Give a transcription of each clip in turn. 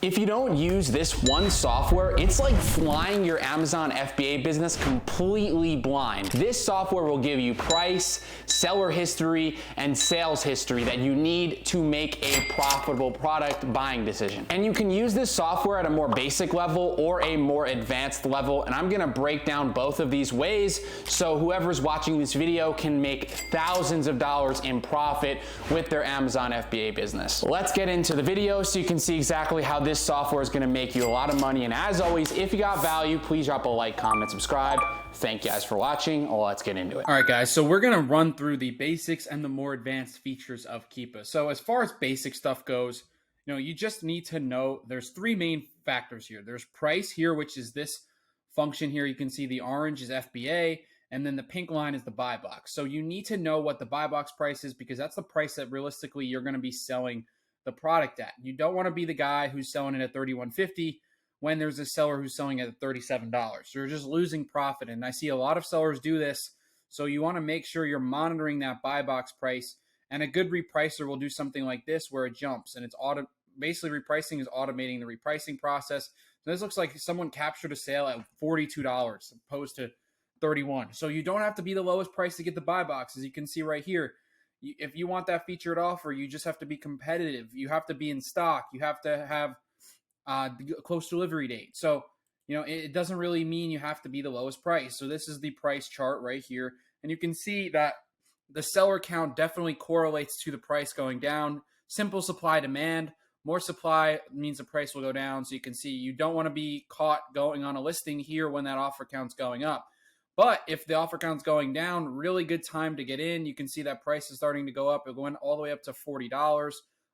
If you don't use this one software, it's like flying your Amazon FBA business completely blind. This software will give you price, seller history, and sales history that you need to make a profitable product buying decision. And you can use this software at a more basic level or a more advanced level, and I'm gonna break down both of these ways so whoever's watching this video can make thousands of dollars in profit with their Amazon FBA business. Let's get into the video so you can see exactly how this software is gonna make you a lot of money. And as always, if you got value, please drop a like, comment, subscribe. Thank you guys for watching. Let's get into it. All right, guys, so we're gonna run through the basics and the more advanced features of Keepa. So as far as basic stuff goes, you just need to know there's three main factors here. There's price here, which is this function here. You can see the orange is FBA, and then the pink line is the buy box. So you need to know what the buy box price is because that's the price that realistically you're gonna be selling the product at. You don't want to be the guy who's selling it at $31.50 when there's a seller who's selling it at $37. You're just losing profit. And I see a lot of sellers do this. So you want to make sure you're monitoring that buy box price. And a good repricer will do something like this where it jumps and it's basically repricing is automating the repricing process. So this looks like someone captured a sale at $42 opposed to $31. So you don't have to be the lowest price to get the buy box. As you can see right here, if you want that featured offer, you just have to be competitive. You have to be in stock. You have to have close delivery date. So, it doesn't really mean you have to be the lowest price. So this is the price chart right here. And you can see that the seller count definitely correlates to the price going down. Simple supply demand. More supply means the price will go down. So you can see you don't want to be caught going on a listing here when that offer count's going up. But if the offer count's going down, really good time to get in. You can see that price is starting to go up. It went all the way up to $40.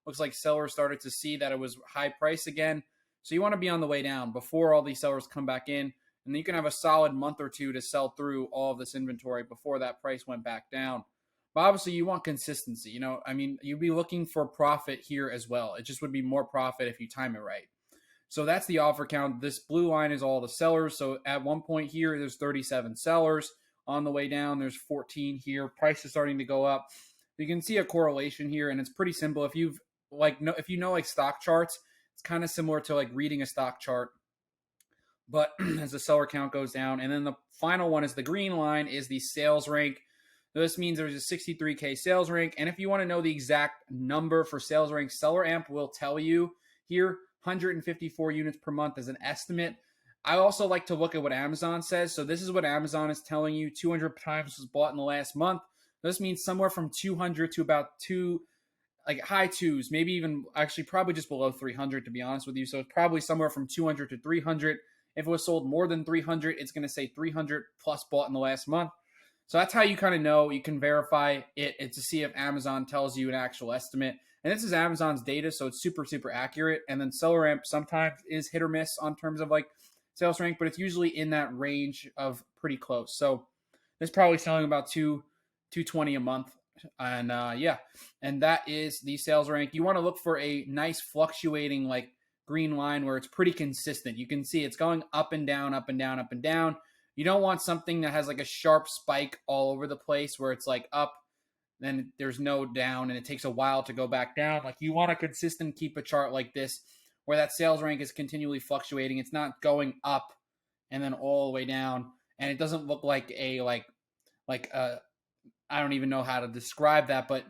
Looks like sellers started to see that it was high price again. So you want to be on the way down before all these sellers come back in. And then you can have a solid month or two to sell through all of this inventory before that price went back down. But obviously you want consistency. You'd be looking for profit here as well. It just would be more profit if you time it right. So that's the offer count. This blue line is all the sellers. So at one point here, there's 37 sellers. On the way down, there's 14 here. Price is starting to go up. You can see a correlation here, and it's pretty simple. If you know stock charts, it's kind of similar to like reading a stock chart. But as the seller count goes down, and then the final one is the green line is the sales rank. This means there's a 63K sales rank. And if you want to know the exact number for sales rank, Seller Amp will tell you here. 154 units per month as an estimate. I also like to look at what Amazon says. So this is what Amazon is telling you. 200 times was bought in the last month. This means somewhere from 200 to about high twos, maybe even actually probably just below 300 to be honest with you. So it's probably somewhere from 200 to 300. If it was sold more than 300, it's going to say 300 plus bought in the last month. So that's how you kind of know. You can verify it to see if Amazon tells you an actual estimate. And this is Amazon's data, so it's super, super accurate. And then Seller Amp sometimes is hit or miss on terms of sales rank, but it's usually in that range of pretty close. So it's probably selling about $220 a month. And and that is the sales rank. You want to look for a nice fluctuating green line where it's pretty consistent. You can see it's going up and down, up and down, up and down. You don't want something that has a sharp spike all over the place where it's up, then there's no down, and it takes a while to go back down. You want a consistent Keepa chart like this, where that sales rank is continually fluctuating. It's not going up and then all the way down, and it doesn't look like a I don't even know how to describe that, but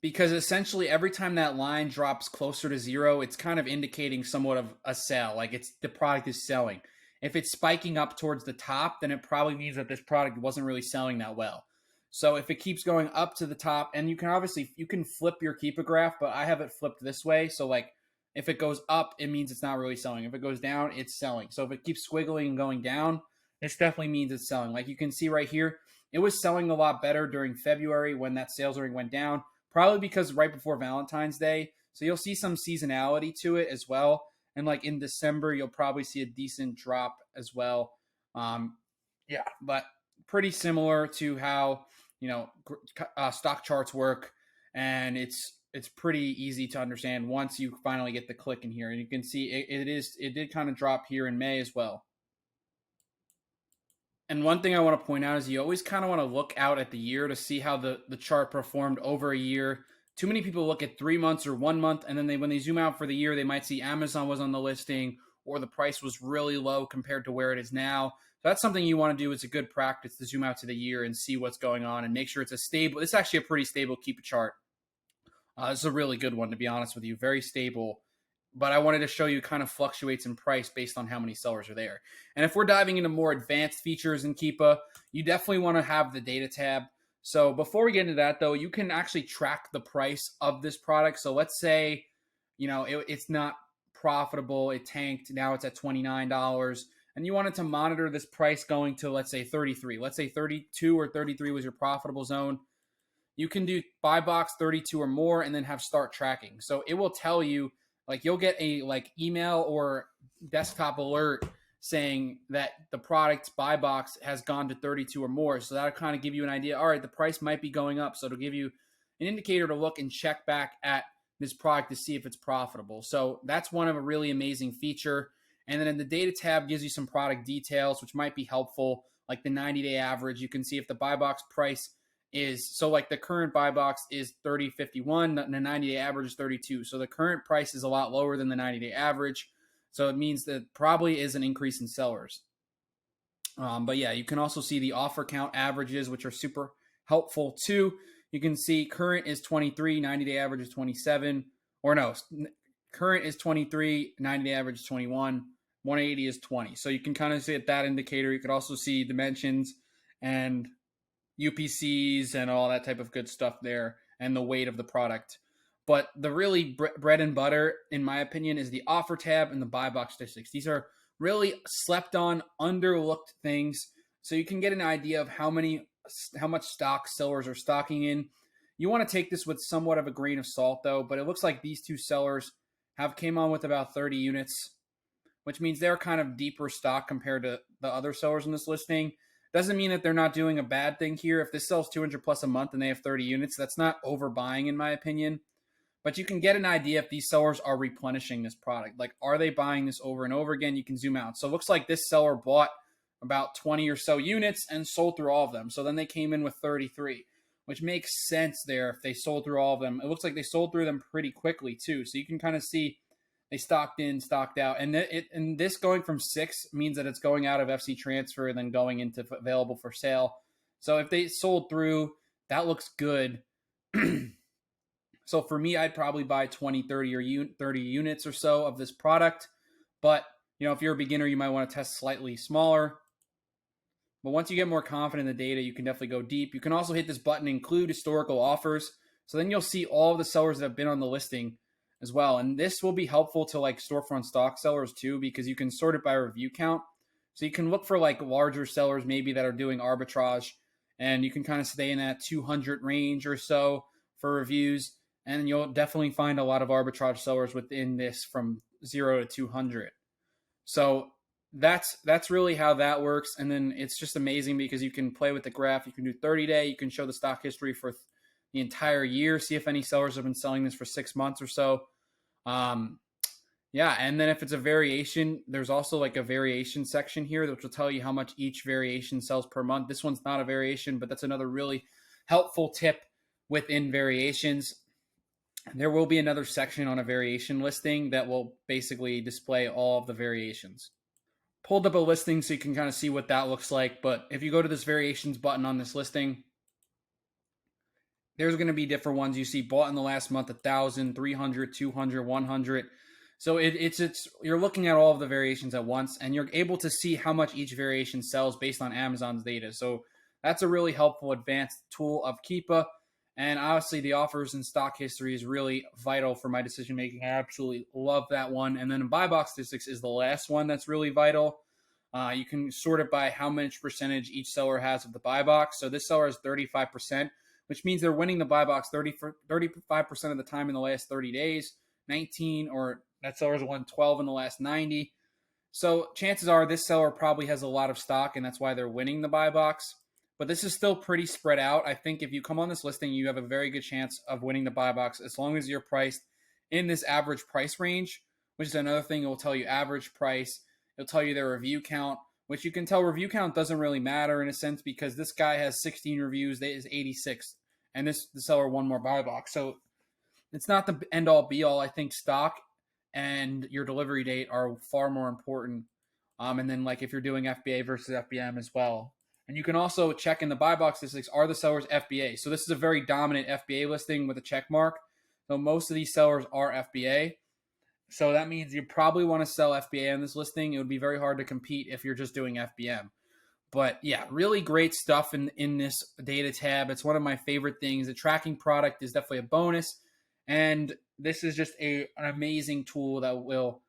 because essentially every time that line drops closer to zero, it's kind of indicating somewhat of a sell, the product is selling. If it's spiking up towards the top, then it probably means that this product wasn't really selling that well. So if it keeps going up to the top, and you can flip your Keepa graph, but I have it flipped this way. So if it goes up, it means it's not really selling. If it goes down, it's selling. So if it keeps squiggling and going down, this definitely means it's selling. You can see right here, it was selling a lot better during February when that sales ring went down, probably because right before Valentine's Day. So you'll see some seasonality to it as well. And in December, you'll probably see a decent drop as well. But pretty similar to how stock charts work, and it's pretty easy to understand once you finally get the click in here. And you can see it did kind of drop here in May as well. And one thing I want to point out is you always kind of want to look out at the year to see how the chart performed over a year too many people look at 3 months or 1 month, and then when they zoom out for the year, they might see Amazon was on the listing or the price was really low compared to where it is now. So that's something you want to do. It's a good practice to zoom out to the year and see what's going on and make sure it's a stable. It's actually a pretty stable Keepa chart. This is a really good one, to be honest with you. Very stable. But I wanted to show you kind of fluctuates in price based on how many sellers are there. And if we're diving into more advanced features in Keepa, you definitely want to have the data tab. So before we get into that, though, you can actually track the price of this product. So let's say, it's not profitable. It tanked. Now it's at $29. And you wanted to monitor this price going to, let's say, 33. Let's say 32 or 33 was your profitable zone. You can do buy box 32 or more and then have start tracking. So it will tell you, like, you'll get a email or desktop alert saying that the product buy box has gone to 32 or more. So that'll kind of give you an idea. All right, the price might be going up. So it'll give you an indicator to look and check back at this product to see if it's profitable. So that's one of a really amazing feature. And then in the data tab gives you some product details, which might be helpful, like the 90-day average. You can see if the buy box price is, so like the current buy box is 30.51, the 90-day average is 32. So the current price is a lot lower than the 90-day average. So it means that probably is an increase in sellers. But yeah, you can also see the offer count averages, which are super helpful too. You can see current is 23, 90-day average is 27, or no, current is 23, 90-day average is 21, 180 is 20. So you can kind of see at that indicator. You could also see dimensions and UPCs and all that type of good stuff there, and the weight of the product. But the really bread and butter, in my opinion, is the offer tab and the buy box statistics. These are really slept on, underlooked things. So you can get an idea of how much stock sellers are stocking in. You want to take this with somewhat of a grain of salt, though, but it looks like these two sellers came on with about 30 units, which means they're kind of deeper stock compared to the other sellers in this listing. Doesn't mean that they're not doing a bad thing here. If this sells 200 plus a month and they have 30 units, that's not overbuying in my opinion. But you can get an idea if these sellers are replenishing this product. Like, are they buying this over and over again? You can zoom out. So it looks like this seller bought about 20 or so units and sold through all of them. So then they came in with 33, which makes sense there if they sold through all of them. It looks like they sold through them pretty quickly too. So you can kind of see they stocked in, stocked out. And this going from 6 means that it's going out of FC transfer and then going into available for sale. So if they sold through, that looks good. So for me, I'd probably buy 20, 30 or 30 units or so of this product. But, if you're a beginner, you might want to test slightly smaller. But once you get more confident in the data, you can definitely go deep. You can also hit this button, include historical offers. So then you'll see all of the sellers that have been on the listing as well. And this will be helpful to like storefront stock sellers too, because you can sort it by review count. So you can look for like larger sellers maybe that are doing arbitrage, and you can kind of stay in that 200 range or so for reviews. And you'll definitely find a lot of arbitrage sellers within this from 0 to 200. So that's really how that works. And then it's just amazing because you can play with the graph. You can do 30-day. You can show the stock history for the entire year. See if any sellers have been selling this for 6 months or so. Yeah, and then if it's a variation, there's also like a variation section here, which will tell you how much each variation sells per month. This one's not a variation, but that's another really helpful tip within variations. There will be another section on a variation listing that will basically display all of the variations. Pulled up a listing so you can kind of see what that looks like. But if you go to this variations button on this listing, there's going to be different ones. You see bought in the last month, 1,000, 300, 200, 100. So it's you're looking at all of the variations at once, and you're able to see how much each variation sells based on Amazon's data. So that's a really helpful advanced tool of Keepa. And obviously the offers and stock history is really vital for my decision making. I absolutely love that one. And then buy box statistics is the last one that's really vital. You can sort it by how much percentage each seller has of the buy box. So this seller has 35%, which means they're winning the buy box 35% of the time in the last 30 days. 19, or that seller's won 12 in the last 90. So chances are this seller probably has a lot of stock, and that's why they're winning the buy box. But this is still pretty spread out. I think if you come on this listing, you have a very good chance of winning the buy box as long as you're priced in this average price range, which is another thing. It will tell you average price. It'll tell you their review count, which you can tell review count doesn't really matter in a sense because this guy has 16 reviews. They is 86, and the seller won more buy box. So it's not the end all be all. I think stock and your delivery date are far more important. And then like if you're doing FBA versus FBM as well. And you can also check in the buy box statistics, are the sellers FBA? So this is a very dominant FBA listing with a check mark. So most of these sellers are FBA. So that means you probably want to sell FBA on this listing. It would be very hard to compete if you're just doing FBM. But yeah, really great stuff in this data tab. It's one of my favorite things. The tracking product is definitely a bonus. And this is just an amazing tool that will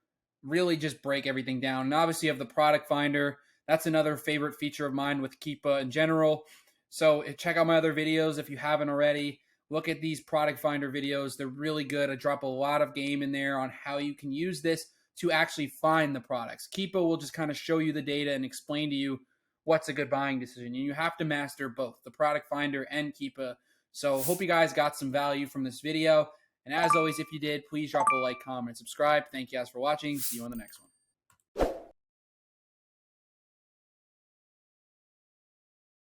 really just break everything down. And obviously you have the product finder. That's another favorite feature of mine with Keepa in general. So check out my other videos if you haven't already. Look at these product finder videos. They're really good. I drop a lot of game in there on how you can use this to actually find the products. Keepa will just kind of show you the data and explain to you what's a good buying decision. And you have to master both the product finder and Keepa. So hope you guys got some value from this video. And as always, if you did, please drop a like, comment, and subscribe. Thank you guys for watching. See you on the next one.